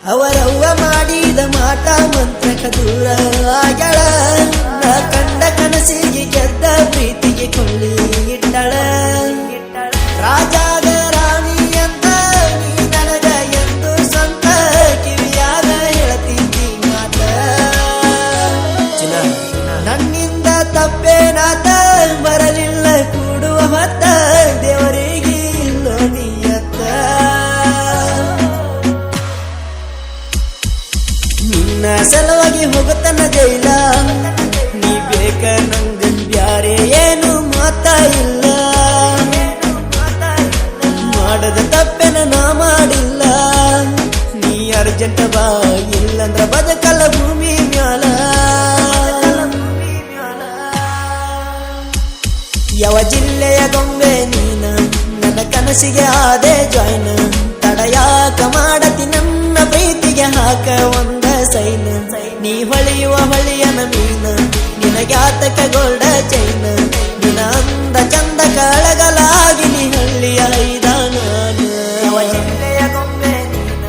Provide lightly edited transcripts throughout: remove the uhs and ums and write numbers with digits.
ಅವರವ್ವ ಮಾಡಿದ ಮಾಟ ಮಂತ್ರಕ ದೂರ ಆಗ್ಯಾಳ ನಾ ಕಂಡ ಕನಸಿಗೆ ಗೆದ್ದ ಪ್ರೀತಿಗೆ ಕೊಳ್ಳಿ ಇಟ್ಟಳ ರಾಜಾದ ರಾಣಿ ಅಂತ ನೀ ನನಗ ಎಂದು ಸ್ವಂತ ಕಿವಿಯಾಗ ಹೇಳ್ತಿದ್ದಿ ಮಾತ ನನ್ನಿಂದ ತಪ್ಪೇನಾತ ಬರಲಿಲ್ಲ ಕೂಡುವ ಹೊತ್ತ ದೇವರಿಗೆ ಇಲ್ಲೋ ನೀಯತ್ತ ನಿನ್ನ ಸಲುವಾಗಿ ಹೋಗುತ್ತನ ಜೈಲ ನೀ ಬೇಕ ನಂಗ ಬ್ಯಾರೆ ಏನು ಮಾತ ಇಲ್ಲ ಮಾಡದ ತಪ್ಪೆನ ನಾ ಮಾಡಿಲ್ಲ ನೀ ಅರ್ಜೆಂಟ್ ಬಾ ಇಲ್ಲಂದ್ರ ಬದುಕಲ್ಲ ಭೂಮಿ ಮ್ಯಾಲ ಯಾವ ಜಿಲ್ಲೆಯ ಗೊಂಬೆ ನೀನ ನನ್ನ ಕನಸಿಗೆ ಆದೆ ಜಾಯ್ನ ತಡಯಾಕ ಮಾಡತಿ ನನ್ನ ಪ್ರೀತಿಗೆ ಹಾಕ ಒಂದ ಸೈನ ನೀ ಹೊಳೆಯುವ ಹೊಳೆಯನ ಮೀನ ನಿನಗ್ಯಾತಕ ಗೋಲ್ಡ ಚೈನ ನಿನ ಅಂದ ಚಂದ ಕಳಗಲಾಗಿ ನೀ ಹಳ್ಳಿಯ ಐದಾನ ಯಾವ ಜಿಲ್ಲೆಯ ಗೊಂಬೆ ನೀನ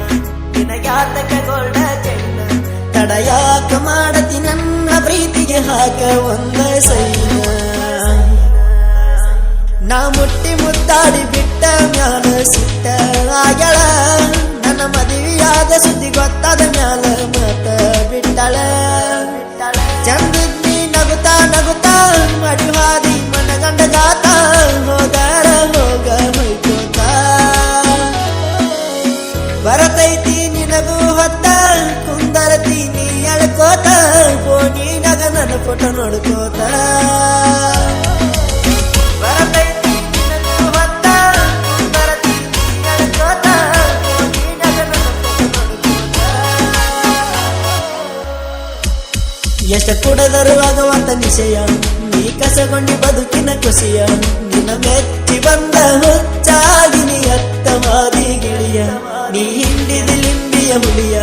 ನಿನಗ್ಯಾತಕ ಗೋಲ್ಡ ಚೈನ ತಡಯಾಕ ಮಾಡತಿ ನನ್ನ ಪ್ರೀತಿಗೆ ಹಾಕ ಒಂದ ಸೈನ ನಾ ಮುಟ್ಟಿ ಮುದ್ದಾಡಿ ಬಿಟ್ಟ ಮ್ಯಾಲ ಸಿಟ್ಟ ಆಗ್ಯಾಳ ನನ್ನ ಮದುವೆಯಾದ ಸುದ್ದಿ ಗೊತ್ತಾದ ಮ್ಯಾಲ ಮತ ಬಿಟ್ಟಳ ಚಂದಿದ್ನಿ ನಗುತ್ತಾ ನಗುತ್ತಾ ಮಡಿವಾದಿ ಮನಗಂಡ ಗಾತ ಹೋಗಾರ ಹೋಗ ಹೊಯ್ಕೋತ ಬರತೈತಿ ನಿನಗೂ ಹೊತ್ತ ಕುಂದರತಿ ನೀ ಅಳ್ಕೋತ ಫೋನಿನಾಗ ನನ್ನ ಫೋಟೋ ನೋಡ್ಕೋತ ಎಷ್ಟ ಕುಡದರು ಆಗುವಂತ ನಿಶಯ ನೀ ಕಸಗೊಂಡಿ ಬದುಕಿನ ಖುಷಿಯ ನಿನ್ನ ಮೆಚ್ಚಿ ಬಂದ ಹುಚ್ಚಾಗಿ ನೀ ಅತ್ತವಾದಿ ಗಿಳಿಯ ನೀ ಹಿಂಡಿದಿ ಲಿಂಬಿಯ ಹುಲಿಯ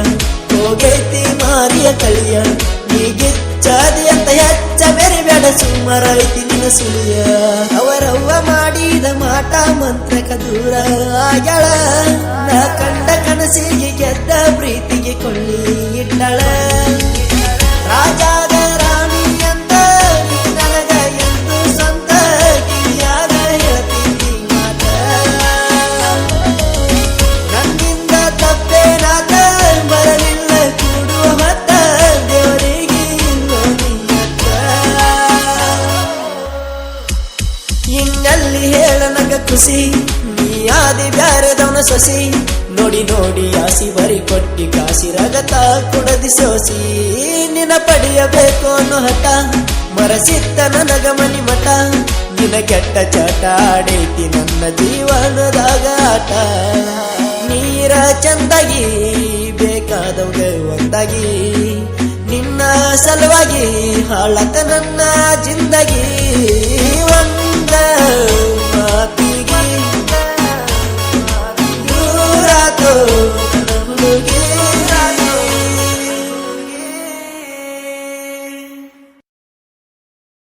ಹೋಗೈತಿ ಮಾರಿಯ ಕಳಿಯ ನೀ ಗಿಚ್ಚಾದಿ ಅಂತ ಹೆಚ್ಚ ಬೆರಿಬೇಡ ಸುಮ್ಮರೈತಿ ನಿನ್ನ ಸುಳಿಯ ಅವರವ್ವ ಮಾಡಿದ ಮಾಟ ಮಂತ್ರಕ ದೂರ ಆಗ್ಯಾಳ ನಾ ಕಂಡ ಕನಸಿಗೆ ಗೆದ್ದ ಪ್ರೀತಿಗೆ ಕೊಳ್ಳಿ ಇಟ್ಟಳ ರಾಜಾದ ರಾಣಿ ಅಂತ ನೀ ನನಗ ಎಂದು ಸ್ವಂತ ಕಿವಿಯಾಗ ಹೇಳ್ತಿದ್ದಿ ಮಾತ ನನ್ನಿಂದ ತಪ್ಪೇನಾತ ಬರಲಿಲ್ಲ ಕೂಡುವ ಹೊತ್ತ ದೇವರಿಗೆ ಇಲ್ಲೋ ನೀಯತ್ತ ಇನ್ನಲ್ಲಿ ಹೇಳ ನಂಗ ಖುಷಿ ನೀ ಆದಿ ಬ್ಯಾರೆದವನ ಸೊಸಿ ನೋಡಿ ನೋಡಿ ಆಸಿ ಬರಿ ಕೊಟ್ಟಿ ಕಾಸಿ ರಗತ ಕುಡದಿ ಸೋಸಿ ನಿನ ಪಡೆಯಬೇಕು ಅನ್ನೋ ಹಠ ಮರಸಿತ್ತ ನನಗ ಮನಿ ಮಠ ನಿನ ಕೆಟ್ಟ ಚಟ ಆಡೈತಿ ನನ್ನ ಜೀವನದಾಗ ಆಟ ನೀರ ಚಂದಾಗಿ ಬೇಕಾದವ್ಗ ಒಂದಾಗಿ ನಿನ್ನ ಸಲುವಾಗಿ ಹಾಳತ ನನ್ನ ಜಿಂದಗಿ ಒಂದ